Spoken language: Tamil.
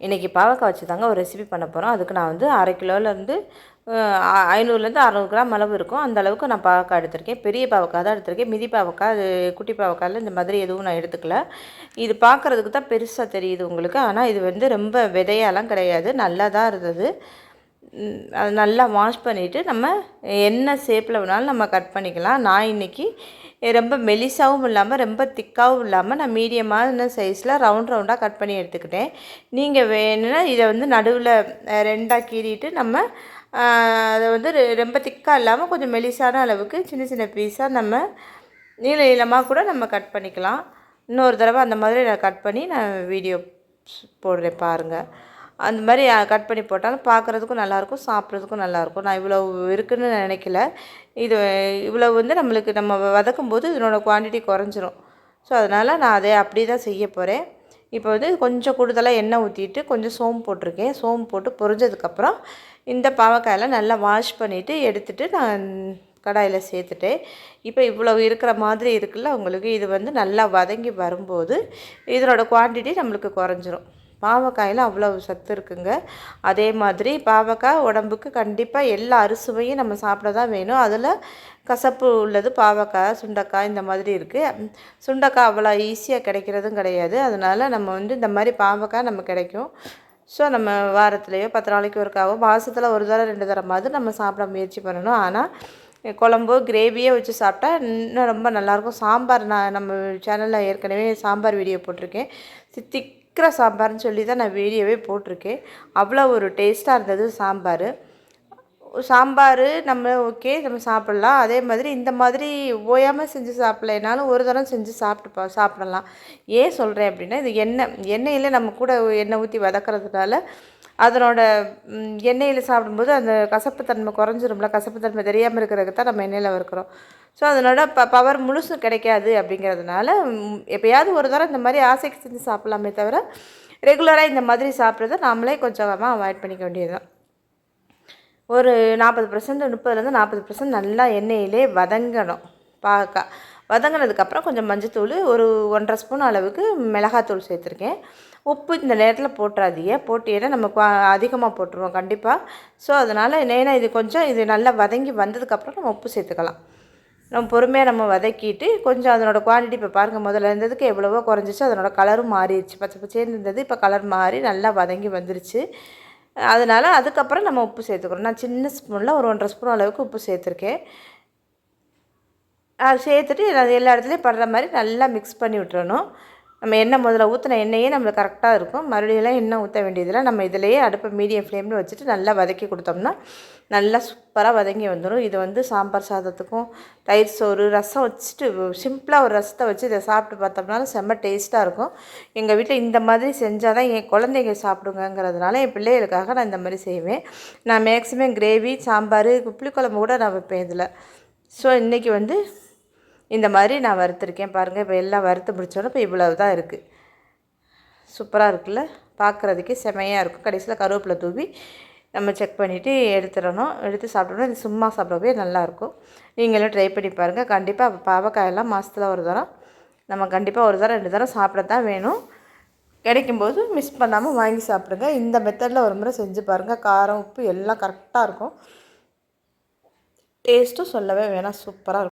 இன்றைக்கி பாவக்காய் வச்சு தாங்க ஒரு ரெசிபி பண்ண போகிறோம். அதுக்கு நான் வந்து 1/2 கிலோலேருந்து 500லேருந்து 600 கிராம் அளவு இருக்கும். அந்த அளவுக்கு நான் பாவக்காய் எடுத்திருக்கேன். பெரிய பாவக்காய் தான் எடுத்திருக்கேன். மிதி பாவக்காய் அது குட்டி பாவக்காயில் இந்த மாதிரி எதுவும் நான் எடுத்துக்கல. இது பார்க்குறதுக்கு தான் பெருசாக தெரியுது உங்களுக்கு. ஆனால் இது வந்து ரொம்ப விதையாலாம் கிடையாது. நல்லா தான் இருந்தது. அது நல்லா வாஷ் பண்ணிவிட்டு நம்ம என்ன ஷேப்பில் வேணாலும் நம்ம கட் பண்ணிக்கலாம். நான் இன்றைக்கி ரொம்ப மெலிசாவும் இல்லாமல் ரொம்ப திக்காகவும் இல்லாமல் நான் மீடியமான சைஸில் ரவுண்டாக கட் பண்ணி எடுத்துக்கிட்டேன். நீங்கள் வேணும்னா இதை வந்து நடுவில் 2ஆக கீறிட்டு நம்ம அதை வந்து ரொம்ப திக்காக இல்லாமல் கொஞ்சம் மெலிசான அளவுக்கு சின்ன சின்ன பீஸாக நம்ம நீளமாக கூட நம்ம கட் பண்ணிக்கலாம். இன்னொரு தடவை அந்த மாதிரி நான் கட் பண்ணி நான் வீடியோ போடுறேன் பாருங்கள். அந்த மாதிரி கட் பண்ணி போட்டாலும் பார்க்குறதுக்கும் நல்லாயிருக்கும், சாப்பிட்றதுக்கும் நல்லாயிருக்கும். நான் இவ்வளோ இருக்குதுன்னு நினைக்கல. இது இவ்வளோ வந்து நம்மளுக்கு நம்ம வதக்கும்போது இதனோட குவான்டிட்டி குறைஞ்சிரும். ஸோ அதனால் நான் அதை அப்படி தான் செய்ய போகிறேன். இப்போ வந்து கொஞ்சம் கூடுதலாக எண்ணெய் ஊற்றிட்டு கொஞ்சம் சோம்பு போட்டிருக்கேன். சோம்பு போட்டு பொரிஞ்சதுக்கப்புறம் இந்த பாவக்காயெல்லாம் நல்லா வாஷ் பண்ணிவிட்டு எடுத்துகிட்டு நான் கடாயில் சேர்த்துட்டேன். இப்போ இவ்வளோ இருக்கிற மாதிரி இருக்குல்ல உங்களுக்கு, இது வந்து நல்லா வதங்கி வரும்போது இதனோட குவான்டிட்டி நம்மளுக்கு குறைஞ்சிரும். பாவக்காயில் அவ்வளோ சத்து இருக்குங்க. அதே மாதிரி பாவக்காய் உடம்புக்கு கண்டிப்பாக எல்லா அறுசுவையும் நம்ம சாப்பிட தான் வேணும். அதில் கசப்பு உள்ளது பாவக்காய், சுண்டைக்காய் இந்த மாதிரி இருக்குது. சுண்டைக்காய் அவ்வளோ ஈஸியாக கிடைக்கிறதும் கிடையாது. அதனால் நம்ம வந்து இந்த மாதிரி பாவக்காய் நம்ம கிடைக்கும். ஸோ நம்ம வாரத்துலேயோ 10 நாளைக்கு ஒருக்காவோ மாதத்தில் ஒரு தடவை 2 தடவைமாவது நம்ம சாப்பிட முயற்சி பண்ணணும். ஆனால் குழம்போ கிரேவியோ வச்சு சாப்பிட்டா இன்னும் ரொம்ப நல்லாயிருக்கும். சாம்பார் நான் நம்ம சேனலில் ஏற்கனவே சாம்பார் வீடியோ போட்டிருக்கேன். திக்கிற சாம்பார்னு சொல்லி தான் நான் வீடியோவே போட்டிருக்கேன். அவ்வளோ ஒரு டேஸ்ட்டாக இருந்தது சாம்பார். நம்ம ஓகே நம்ம சாப்பிட்லாம். அதே மாதிரி இந்த மாதிரி ஓயாமல் செஞ்சு சாப்பிட்லைனாலும் ஒரு தடவை செஞ்சு சாப்பிடலாம். ஏன் சொல்கிறேன் அப்படின்னா, இது எண்ணெயில் நம்ம கூட எண்ணெய் ஊற்றி வதக்கிறதுனால அதனோட எண்ணெயில் சாப்பிடும்போது அந்த கசப்புத்தன்மை குறைஞ்சிரும்ல. கசப்புத்தன்மை தெரியாமல் இருக்கிறதுக்கு தான் நம்ம எண்ணெயில் வறுக்கிறோம். ஸோ அதனோட பவர் முழுசும் கிடைக்காது. அப்படிங்கிறதுனால எப்போயாவது ஒரு தடவை இந்த மாதிரி ஆசைக்கு செஞ்சு சாப்பிட்லாமே தவிர ரெகுலராக இந்த மாதிரி சாப்பிட்றத நாமளே கொஞ்சம் அவாய்ட் பண்ணிக்க வேண்டியது தான். ஒரு 40% 30% 40% நல்லா எண்ணெயிலே வதங்கணும் பாவக்காய். வதங்கினதுக்கப்புறம் கொஞ்சம் மஞ்சத்தூள், ஒரு 1½ ஸ்பூன் அளவுக்கு மிளகாத்தூள் சேர்த்துருக்கேன். உப்பு இந்த நேரத்தில் போட்டுறாதீங்க. போட்டீங்கன்னா நம்ம அதிகமாக போட்டுருவோம் கண்டிப்பாக. ஸோ அதனால் ஏன்னா இது நல்லா வதங்கி வந்ததுக்கப்புறம் நம்ம உப்பு சேர்த்துக்கலாம். நம்ம பொறுமையாக நம்ம வதக்கிட்டு கொஞ்சம் அதனோட குவான்டிட்டி இப்போ பாருங்கள், முதல்ல இருந்ததுக்கு எவ்வளவோ குறைஞ்சிச்சு. அதனோட கலரும் மாறிடுச்சு. பச்சை பச்சைன்னு இருந்தது, இப்போ கலர் மாறி நல்லா வதங்கி வந்துருச்சு. அதனால் அதுக்கப்புறம் நம்ம உப்பு சேர்த்துக்கிறோம். நான் சின்ன ஸ்பூனில் ஒரு 1½ ஸ்பூன் அளவுக்கு உப்பு சேர்த்துருக்கேன். அது சேர்த்துட்டு அது எல்லா இடத்துலையும் படுற மாதிரி நல்லா மிக்ஸ் பண்ணி விட்டுறணும். நம்ம எண்ணெய் முதல்ல ஊற்றின எண்ணெயே நம்மளுக்கு கரெக்டாக இருக்கும். மறுபடியெல்லாம் எண்ணெய் ஊற்ற வேண்டியதில்லை. நம்ம இதிலேயே அடுப்பை மீடியம் ஃப்ளேமில் வச்சுட்டு நல்லா வதக்கி கொடுத்தோம்னா நல்லா சூப்பராக வதங்கி வந்துடும். இது வந்து சாம்பார் சாதத்துக்கும் தயிர் சோறு ரசம் வச்சுட்டு சிம்பிளாக ஒரு ரசத்தை வச்சு இதை சாப்பிட்டு பார்த்தோம்னாலும் செம்ம டேஸ்ட்டாக இருக்கும். எங்கள் வீட்டில் இந்த மாதிரி செஞ்சால் தான் என் குழந்தைங்க சாப்பிடுங்கிறதுனால என் பிள்ளைகளுக்காக நான் இந்த மாதிரி செய்வேன். நான் மேக்ஸிமம் கிரேவி, சாம்பார், புளிக்குழம்பு கூட நான் வைப்பேன் இதில். ஸோ இன்றைக்கி வந்து இந்த மாதிரி நான் வறுத்துருக்கேன் பாருங்கள். இப்போ எல்லாம் வறுத்து முடிச்சோன்னே இப்போ இவ்வளவு தான் இருக்குது. சூப்பராக இருக்குல்ல, பார்க்குறதுக்கே செமையாக இருக்கும். கடைசியில் கருவேப்பிலை தூவி நம்ம செக் பண்ணிவிட்டு எடுத்துடணும். எடுத்து சாப்பிட்டோம்னா இது சும்மா சாப்பிடவே நல்லாயிருக்கும். நீங்களும் ட்ரை பண்ணி பாருங்கள். கண்டிப்பாக பாவக்காயெல்லாம் மாதத்தில் ஒரு தரம் நம்ம கண்டிப்பாக ஒரு தரம் 2 தரம் சாப்பிட தான் வேணும். கிடைக்கும்போது மிஸ் பண்ணாமல் வாங்கி சாப்பிடுங்க. இந்த மெத்தடில் ஒரு முறை செஞ்சு பாருங்கள். காரம், உப்பு எல்லாம் கரெக்டாக இருக்கும். டேஸ்ட்டும் சொல்லவே வேணாம், சூப்பராக இருக்கும்.